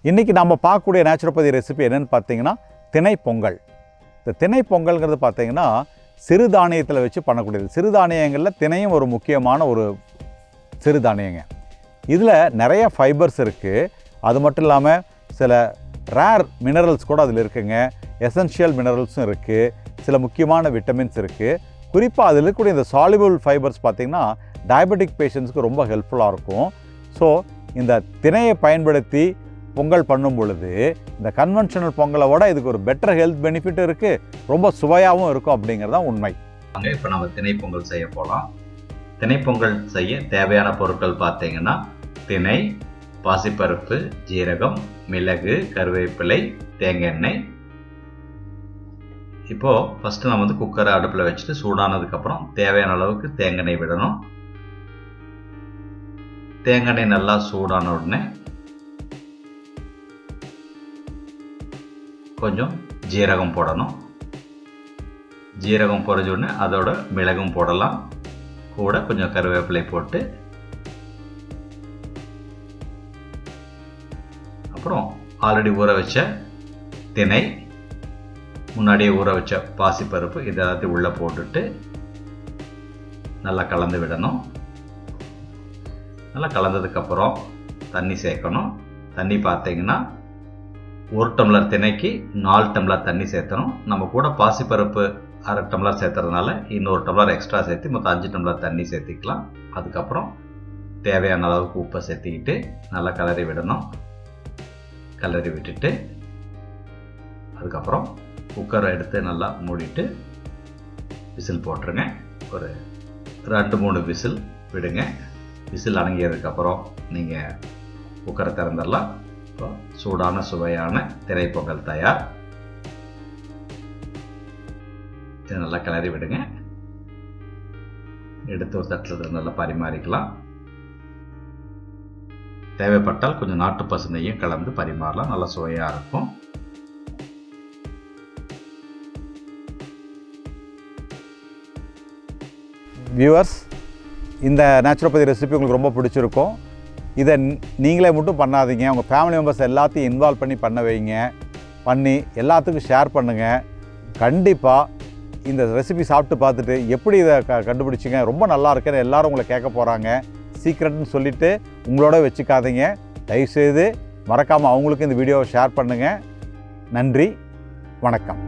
இன்றைக்கி நம்ம பார்க்கக்கூடிய நேச்சுரோபதி ரெசிபி என்னென்னு பார்த்தீங்கன்னா திணை பொங்கல். இந்த திணை பொங்கல்ங்கிறது பார்த்தீங்கன்னா சிறுதானியத்தில் வச்சு பண்ணக்கூடியது. சிறுதானியங்களில் திணையும் ஒரு முக்கியமான ஒரு சிறுதானியங்க. இதில் நிறைய ஃபைபர்ஸ் இருக்குது. அது மட்டும் இல்லாமல் சில ரேர் மினரல்ஸ் கூட அதில் இருக்குங்க. எசென்ஷியல் மினரல்ஸும் இருக்குது. சில முக்கியமான விட்டமின்ஸ் இருக்குது. குறிப்பாக அதில் இருக்கக்கூடிய இந்த சால்யுபிள் ஃபைபர்ஸ் பார்த்திங்கன்னா டயபெட்டிக் பேஷண்ட்ஸ்க்கு ரொம்ப ஹெல்ப்ஃபுல்லாக இருக்கும். ஸோ இந்த திணையை பயன்படுத்தி பொங்கல் பண்ணும் பொழுது இந்த கன்வென்ஷனல் பொங்கலை விட இதுக்கு ஒரு பெட்டர் ஹெல்த் பெனிஃபிட் இருக்குது, ரொம்ப சுவையாகவும் இருக்கும் அப்படிங்கிறது தான் உண்மை. இப்போ நம்ம திணை பொங்கல் செய்ய போகலாம். திணை பொங்கல் செய்ய தேவையான பொருட்கள் பார்த்தீங்கன்னா திணை, பாசிப்பருப்பு, ஜீரகம், மிளகு, கருவேப்பிலை, தேங்காய் எண்ணெய். இப்போது ஃபஸ்ட்டு நம்ம குக்கரை அடுப்பில் வச்சுட்டு சூடானதுக்கப்புறம் தேவையான அளவுக்கு தேங்காய் எண்ணெய் விடணும். தேங்காய் எண்ணெய் நல்லா சூடான உடனே கொஞ்சம் ஜீரகம் போடணும். ஜீரகம் பொரிஞ்ச உடனே அதோட மிளகும் போடலாம். கூட கொஞ்சம் கருவேப்பிலை போட்டு அப்புறம் ஆல்ரெடி ஊற வச்ச திணை, முன்னாடியே ஊற வச்ச பாசிப்பருப்பு இதெல்லாத்தையும் உள்ளே போட்டுட்டு நல்லா கலந்து விடணும். நல்லா கலந்ததுக்கப்புறம் தண்ணி சேர்க்கணும். தண்ணி பார்த்தீங்கன்னா 1 டம்ளர் திணைக்கு 4 டம்ளர் தண்ணி சேர்த்தணும். நம்ம கூட பாசிப்பருப்பு 1/2 டம்ளர் சேர்த்துறதுனால இன்னொரு டம்ளர் எக்ஸ்ட்ரா சேர்த்து மொத்தம் 5 டம்ளர் தண்ணி சேர்த்திக்கலாம். அதுக்கப்புறம் தேவையான அளவுக்கு உப்பை சேர்த்திக்கிட்டு நல்லா கிளறி விடணும். கிளறி விட்டுட்டு அதுக்கப்புறம் குக்கரை எடுத்து நல்லா மூடிட்டு விசில் போட்டுருங்க. ஒரு 2-3 விசில் விடுங்க. விசில் அடங்கியதுக்கப்புறம் நீங்கள் குக்கரை திறந்துடலாம். இப்போ சூடான சுவையான திணை பொங்கல் தயார். இதை நல்லா கிளறி விடுங்க. எடுத்து ஒரு தட்டில் நல்லா பரிமாறிக்கலாம். தேவைப்பட்டால் கொஞ்சம் நாட்டு பசு நெய்யும் கலந்து பரிமாறலாம். நல்லா சுவையாக இருக்கும். வியூவர்ஸ், இந்த நேச்சுரோபதி ரெசிபி உங்களுக்கு ரொம்ப பிடிச்சிருக்கும். இதை நீங்களே மட்டும் பண்ணாதீங்க, உங்கள் ஃபேமிலி மெம்பர்ஸ் எல்லாத்தையும் இன்வால்வ் பண்ணி வைங்க. பண்ணி எல்லாத்துக்கும் ஷேர் பண்ணுங்கள். கண்டிப்பாக இந்த ரெசிபி சாப்பிட்டு பார்த்துட்டு எப்படி இதை கண்டுபிடிச்சிங்க, ரொம்ப நல்லா இருக்குன்னு எல்லோரும் உங்களை கேட்க போகிறாங்க. சீக்ரெட்னு சொல்லிவிட்டு உங்களோட வச்சுக்காதீங்க. தயவுசெய்து மறக்காமல் அவங்களுக்கு இந்த வீடியோவை ஷேர் பண்ணுங்கள். நன்றி, வணக்கம்.